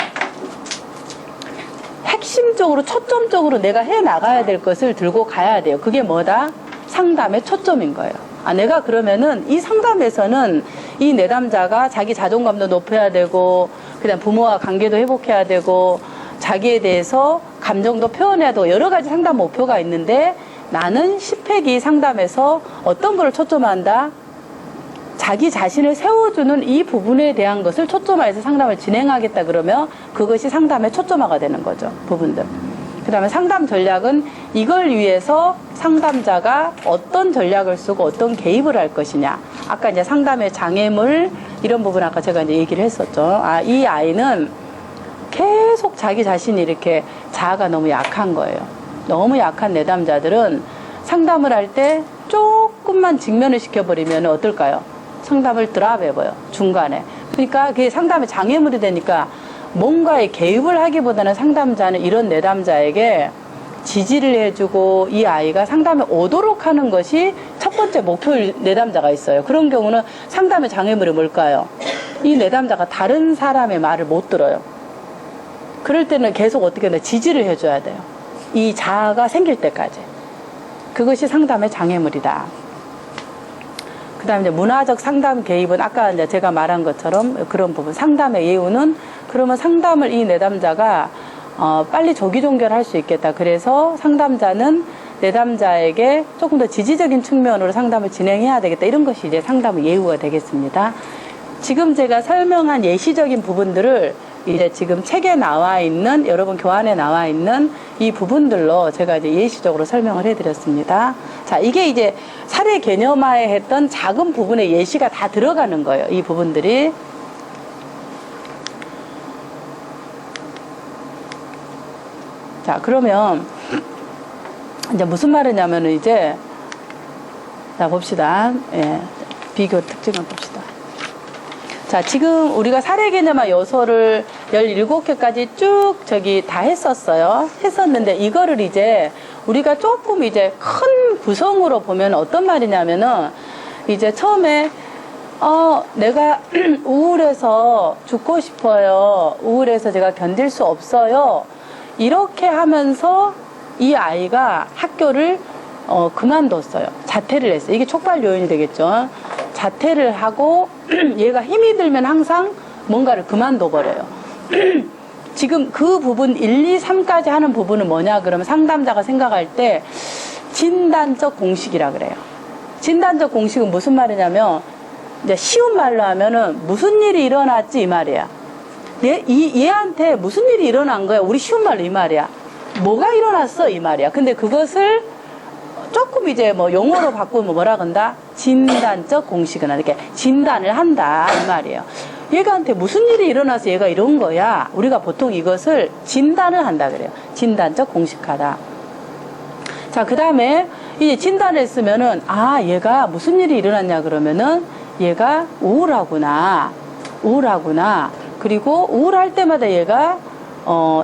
핵심적으로 초점적으로 내가 해 나가야 될 것을 들고 가야 돼요. 그게 뭐다? 상담의 초점인 거예요. 내가 그러면은 이 상담에서는 이 내담자가 자기 자존감도 높여야 되고, 그다음 부모와 관계도 회복해야 되고, 자기에 대해서 감정도 표현해야 되고, 여러 가지 상담 목표가 있는데, 나는 10회기 상담에서 어떤 거를 초점한다? 자기 자신을 세워주는 이 부분에 대한 것을 초점화해서 상담을 진행하겠다 그러면 그것이 상담의 초점화가 되는 거죠. 부분들. 그 다음에 상담 전략은 이걸 위해서 상담자가 어떤 전략을 쓰고 어떤 개입을 할 것이냐. 아까 이제 상담의 장애물 이런 부분 아까 제가 이제 얘기를 했었죠. 이 아이는 계속 자기 자신이 이렇게 자아가 너무 약한 거예요. 너무 약한 내담자들은 상담을 할 때 조금만 직면을 시켜버리면 어떨까요? 상담을 드랍해버려, 중간에. 그러니까 그게 상담의 장애물이 되니까 뭔가에 개입을 하기보다는 상담자는 이런 내담자에게 지지를 해주고 이 아이가 상담에 오도록 하는 것이 첫 번째 목표일 내담자가 있어요. 그런 경우는 상담의 장애물이 뭘까요? 이 내담자가 다른 사람의 말을 못 들어요. 그럴 때는 계속 어떻게 하나 지지를 해줘야 돼요. 이 자아가 생길 때까지. 그것이 상담의 장애물이다. 그 다음에 이제 문화적 상담 개입은 아까 이제 제가 말한 것처럼 그런 부분, 상담의 예우는 그러면 상담을 이 내담자가 빨리 조기 종결할 수 있겠다. 그래서 상담자는 내담자에게 조금 더 지지적인 측면으로 상담을 진행해야 되겠다. 이런 것이 이제 상담의 예우가 되겠습니다. 지금 제가 설명한 예시적인 부분들을 이제 지금 책에 나와 있는, 여러분 교환에 나와 있는 이 부분들로 제가 이제 예시적으로 설명을 해드렸습니다. 자, 이게 이제 사례 개념화에 했던 작은 부분의 예시가 다 들어가는 거예요. 이 부분들이. 자, 그러면 이제 무슨 말이냐면은 이제 자, 봅시다. 예, 비교 특징을 봅시다. 자, 지금 우리가 사례 개념화 요소를 17개까지 쭉 다 했었는데 이거를 이제 우리가 조금 이제 큰 구성으로 보면 어떤 말이냐면은 이제 처음에 내가 우울해서 죽고 싶어요. 우울해서 제가 견딜 수 없어요. 이렇게 하면서 이 아이가 학교를 그만뒀어요. 자퇴를 했어요. 이게 촉발 요인이 되겠죠. 자퇴를 하고 얘가 힘이 들면 항상 뭔가를 그만둬버려요. 지금 그 부분 1, 2, 3까지 하는 부분은 뭐냐 그러면 상담자가 생각할 때 진단적 공식이라 그래요. 진단적 공식은 무슨 말이냐면 이제 쉬운 말로 하면은 무슨 일이 일어났지 이 말이야. 얘한테 무슨 일이 일어난 거야. 우리 쉬운 말로 이 말이야. 뭐가 일어났어 이 말이야. 근데 그것을 조금 이제 뭐 용어로 바꾸면 뭐라 그런다? 진단적 공식은 이렇게 진단을 한다 이 말이에요. 얘가한테 무슨 일이 일어나서 얘가 이런 거야. 우리가 보통 이것을 진단을 한다 그래요. 진단적 공식하다. 자, 그 다음에 이제 진단을 했으면은 얘가 무슨 일이 일어났냐 그러면은 얘가 우울하구나. 그리고 우울할 때마다 얘가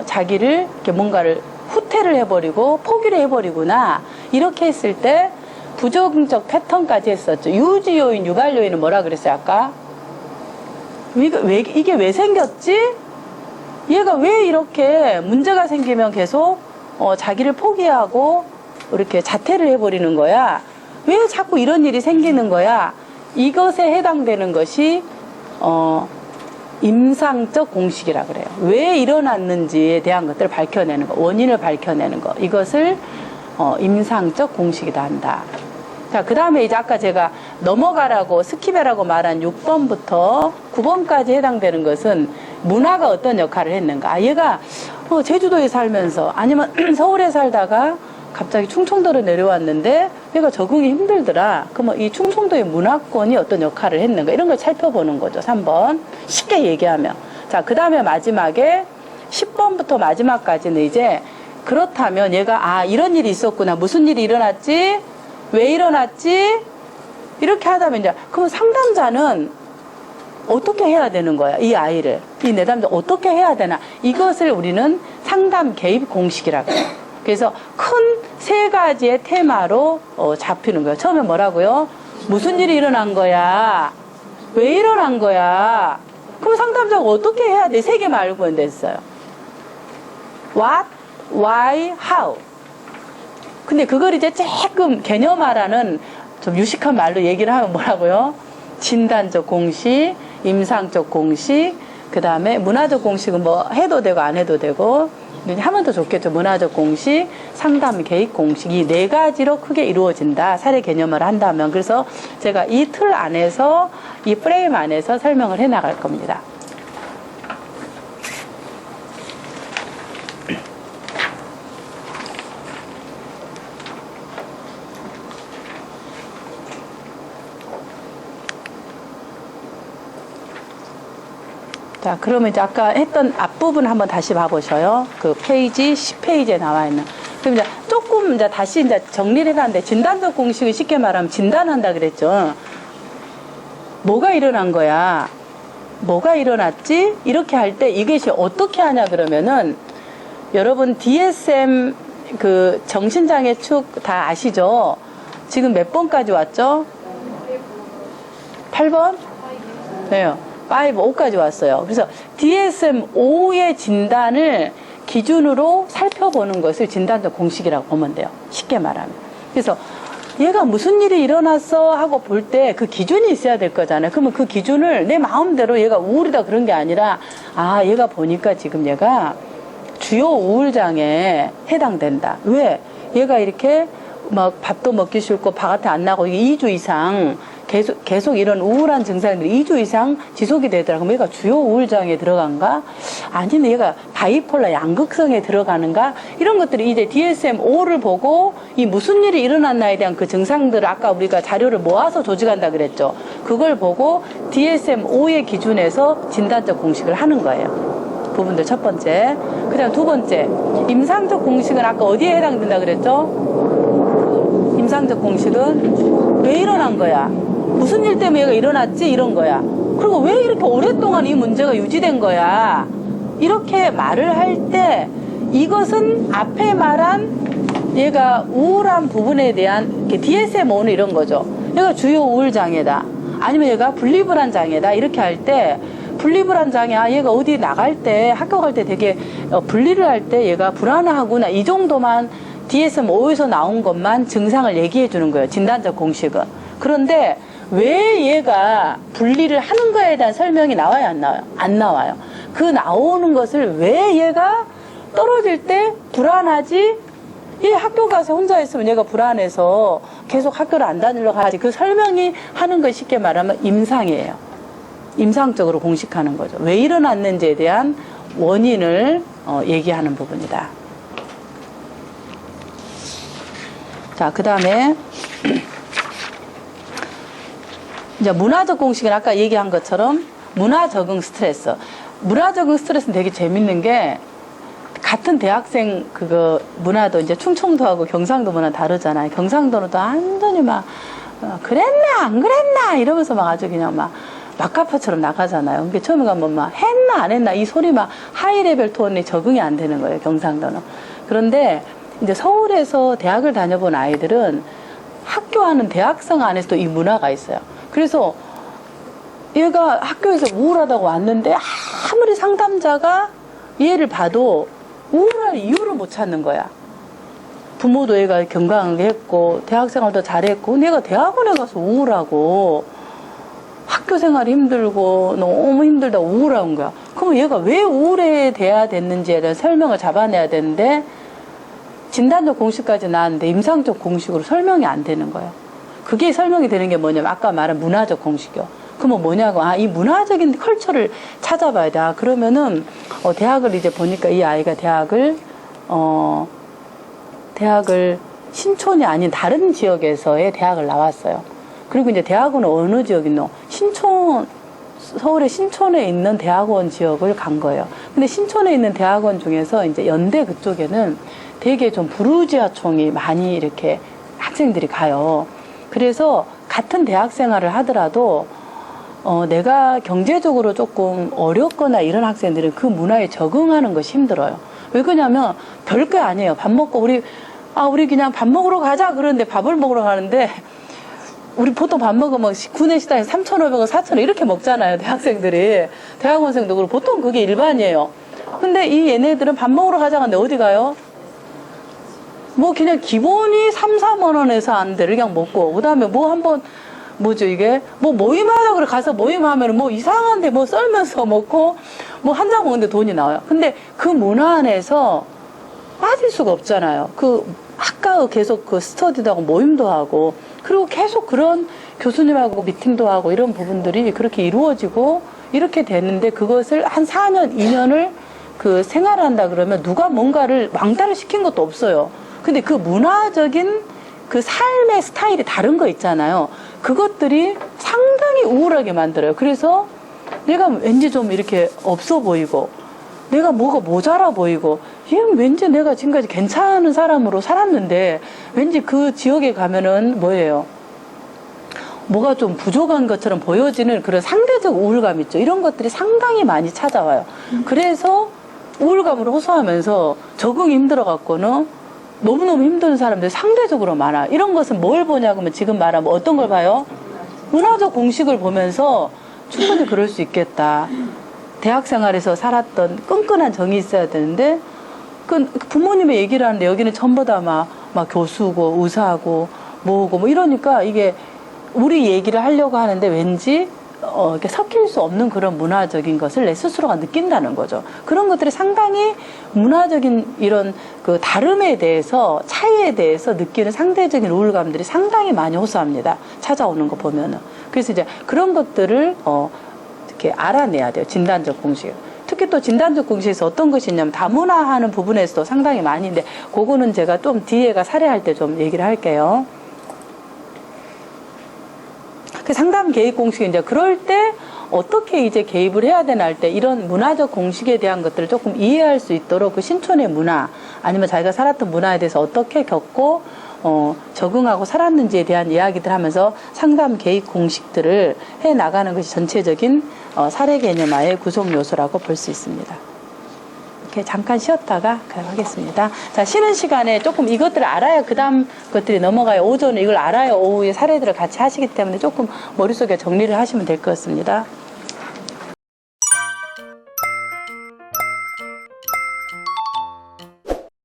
자기를 이렇게 뭔가를 후퇴를 해버리고 포기를 해버리구나. 이렇게 했을 때 부정적 패턴까지 했었죠. 유지 요인, 유발 요인은 뭐라 그랬어요 아까? 이게 왜 생겼지? 얘가 왜 이렇게 문제가 생기면 계속 자기를 포기하고 이렇게 자퇴를 해버리는 거야? 왜 자꾸 이런 일이 생기는 거야? 이것에 해당되는 것이 임상적 공식이라 그래요. 왜 일어났는지에 대한 것들을 밝혀내는 거, 원인을 밝혀내는 거, 이것을 임상적 공식이다 한다. 자, 그 다음에 이제 아까 제가 넘어가라고 스킵해라고 말한 6번부터 9번까지 해당되는 것은 문화가 어떤 역할을 했는가. 얘가 제주도에 살면서 아니면 서울에 살다가 갑자기 충청도로 내려왔는데 얘가 적응이 힘들더라. 그러면 이 충청도의 문화권이 어떤 역할을 했는가 이런 걸 살펴보는 거죠. 3번. 쉽게 얘기하면. 자, 그 다음에 마지막에 10번부터 마지막까지는 이제 그렇다면 얘가 이런 일이 있었구나. 무슨 일이 일어났지? 왜 일어났지? 이렇게 하다면 이제 그럼 상담자는 어떻게 해야 되는 거야? 이 아이를. 이 내담자 어떻게 해야 되나? 이것을 우리는 상담 개입 공식이라고 해요. 그래서 큰 3가지의 테마로 잡히는 거예요. 처음에 뭐라고요? 무슨 일이 일어난 거야? 왜 일어난 거야? 그럼 상담자가 어떻게 해야 돼? 3개 말고 됐어요. What, why, how. 근데 그걸 이제 조금 개념화라는 좀 유식한 말로 얘기를 하면 뭐라고요? 진단적 공식, 임상적 공식, 그 다음에 문화적 공식은 뭐 해도 되고 안 해도 되고, 하면 더 좋겠죠. 문화적 공식, 상담 개입 공식, 이 4가지로 크게 이루어진다. 사례 개념을 한다면. 그래서 제가 이 틀 안에서, 이 프레임 안에서 설명을 해 나갈 겁니다. 자, 그러면 이제 아까 했던 앞부분 한번 다시 봐보셔요. 그 페이지 10페이지에 나와 있는. 그럼 이제 조금 이제 다시 이제 정리를 해놨는데, 진단적 공식을 쉽게 말하면 진단한다 그랬죠. 뭐가 일어난 거야? 뭐가 일어났지? 이렇게 할 때 이것이 어떻게 하냐 그러면은, 여러분 DSM 그 정신장애 축 다 아시죠? 지금 몇 번까지 왔죠? 8번? 네. 5까지 왔어요. 그래서 DSM-5의 진단을 기준으로 살펴보는 것을 진단적 공식이라고 보면 돼요. 쉽게 말하면. 그래서 얘가 무슨 일이 일어났어 하고 볼 때 그 기준이 있어야 될 거잖아요. 그러면 그 기준을 내 마음대로 얘가 우울이다 그런 게 아니라, 얘가 보니까 지금 얘가 주요 우울장애에 해당된다. 왜? 얘가 이렇게 막 밥도 먹기 싫고 바깥에 안 나고 이게 2주 이상 계속 이런 우울한 증상들이 2주 이상 지속이 되더라고. 그럼 얘가 주요 우울장애에 들어간가? 아니면 얘가 바이폴라 양극성에 들어가는가? 이런 것들이 이제 DSM-5를 보고 이 무슨 일이 일어났나에 대한 그 증상들을 아까 우리가 자료를 모아서 조직한다 그랬죠. 그걸 보고 DSM-5의 기준에서 진단적 공식을 하는 거예요. 부분들 첫 번째. 그 다음 2번째. 임상적 공식은 아까 어디에 해당된다 그랬죠? 임상적 공식은 왜 일어난 거야? 무슨 일 때문에 얘가 일어났지? 이런 거야. 그리고 왜 이렇게 오랫동안 이 문제가 유지된 거야? 이렇게 말을 할 때 이것은 앞에 말한 얘가 우울한 부분에 대한 DSM-5는 이런 거죠. 얘가 주요 우울장애다. 아니면 얘가 분리불안 장애다. 이렇게 할 때 분리불안 장애, 얘가 어디 나갈 때 학교 갈 때 되게 분리를 할 때 얘가 불안하구나. 이 정도만 DSM-5에서 나온 것만 증상을 얘기해 주는 거예요. 진단적 공식은. 그런데 왜 얘가 분리를 하는 거에 대한 설명이 나와요? 안 나와요? 안 나와요. 그 나오는 것을 왜 얘가 떨어질 때 불안하지? 얘 학교 가서 혼자 있으면 얘가 불안해서 계속 학교를 안 다니려고 하지. 그 설명이 하는 걸 쉽게 말하면 임상이에요. 임상적으로 공식하는 거죠. 왜 일어났는지에 대한 원인을 얘기하는 부분이다. 자, 그 다음에 이제 문화적 공식은 아까 얘기한 것처럼 문화 적응 스트레스. 문화 적응 스트레스는 되게 재밌는 게 같은 대학생 그거 문화도 이제 충청도하고 경상도 문화 다르잖아요. 경상도는 또 완전히 막 그랬나 안 그랬나 이러면서 막 아주 그냥 막 막가파처럼 나가잖아요. 그러니까 처음에 가면 막 했나 안 했나 이 소리 막 하이 레벨 톤이 적응이 안 되는 거예요. 경상도는. 그런데 이제 서울에서 대학을 다녀본 아이들은 학교하는 대학생 안에서 또 이 문화가 있어요. 그래서 얘가 학교에서 우울하다고 왔는데 아무리 상담자가 얘를 봐도 우울할 이유를 못 찾는 거야. 부모도 얘가 건강하게 했고 대학생활도 잘했고 근데 얘가 대학원에 가서 우울하고 학교 생활이 힘들고 너무 힘들다 우울한 거야. 그럼 얘가 왜 우울해 돼야 됐는지에 대한 설명을 잡아내야 되는데 진단적 공식까지 나왔는데 임상적 공식으로 설명이 안 되는 거예요. 그게 설명이 되는 게 뭐냐면 아까 말한 문화적 공식이요. 그러면 뭐냐고, 아, 이 문화적인 컬처를 찾아봐야 돼. 아, 그러면은, 대학을 이제 보니까 이 아이가 대학을 신촌이 아닌 다른 지역에서의 대학을 나왔어요. 그리고 이제 대학은 어느 지역이 있노? 서울의 신촌에 있는 대학원 지역을 간 거예요. 근데 신촌에 있는 대학원 중에서 이제 연대 그쪽에는 되게 좀 부르주아총이 많이 이렇게 학생들이 가요. 그래서 같은 대학 생활을 하더라도 내가 경제적으로 조금 어렵거나 이런 학생들은 그 문화에 적응하는 것이 힘들어요. 왜 그러냐면 별게 아니에요. 밥 먹고 우리 그냥 밥 먹으러 가자 그러는데 밥을 먹으러 가는데 우리 보통 밥 먹으면 구내 식당에서 3,500원, 4,000원 이렇게 먹잖아요. 대학생들이. 대학원생도 그렇고 보통 그게 일반이에요. 근데 이 얘네들은 밥 먹으러 가자 하는데 어디 가요? 뭐 그냥 기본이 3, 4만 원에서 안 돼. 그냥 먹고. 그 다음에 뭐 한번 뭐죠 이게? 뭐 모임하자 그래 가서 모임하면 뭐 이상한데 뭐 썰면서 먹고 뭐 한 잔 먹는데 돈이 나와요. 근데 그 문화 안에서 빠질 수가 없잖아요. 아까 계속 그 스터디도 하고 모임도 하고 그리고 계속 그런 교수님하고 미팅도 하고 이런 부분들이 그렇게 이루어지고 이렇게 되는데 그것을 한 4년, 2년을 그 생활한다 그러면 누가 뭔가를 왕따를 시킨 것도 없어요. 근데 그 문화적인 그 삶의 스타일이 다른 거 있잖아요. 그것들이 상당히 우울하게 만들어요. 그래서 내가 왠지 좀 이렇게 없어 보이고 내가 뭐가 모자라 보이고 얘는 왠지 내가 지금까지 괜찮은 사람으로 살았는데 왠지 그 지역에 가면은 뭐예요? 뭐가 좀 부족한 것처럼 보여지는 그런 상대적 우울감 있죠. 이런 것들이 상당히 많이 찾아와요. 그래서 우울감으로 호소하면서 적응이 힘들어갖고는 너무너무 힘든 사람들이 상대적으로 많아. 이런 것은 뭘 보냐고 하면 지금 말하면 어떤 걸 봐요? 문화적 공식을 보면서 충분히 그럴 수 있겠다. 대학 생활에서 살았던 끈끈한 정이 있어야 되는데 그 부모님의 얘기를 하는데 여기는 전부 다 막 교수고 의사고 뭐고 뭐 이러니까 이게 우리 얘기를 하려고 하는데 왠지 이렇게 섞일 수 없는 그런 문화적인 것을 내 스스로가 느낀다는 거죠. 그런 것들이 상당히 문화적인 이런 그 다름에 대해서 차이에 대해서 느끼는 상대적인 우울감들이 상당히 많이 호소합니다. 찾아오는 거 보면은. 그래서 이제 그런 것들을 이렇게 알아내야 돼요. 진단적 공식. 특히 또 진단적 공식에서 어떤 것이 있냐면 다문화하는 부분에서도 상당히 많이 있는데 그거는 제가 좀 뒤에가 사례할 때 좀 얘기를 할게요. 그 상담 개입 공식이 이제 그럴 때 어떻게 이제 개입을 해야 되나 할 때 이런 문화적 공식에 대한 것들을 조금 이해할 수 있도록 그 신촌의 문화 아니면 자기가 살았던 문화에 대해서 어떻게 겪고 적응하고 살았는지에 대한 이야기들 하면서 상담 개입 공식들을 해 나가는 것이 전체적인 사례 개념화의 구성 요소라고 볼 수 있습니다. 이렇게 잠깐 쉬었다가 하겠습니다. 자, 쉬는 시간에 조금 이것들을 알아야 그 다음 것들이 넘어가요. 오전에 이걸 알아야 오후에 사례들을 같이 하시기 때문에 조금 머릿속에 정리를 하시면 될 것 같습니다.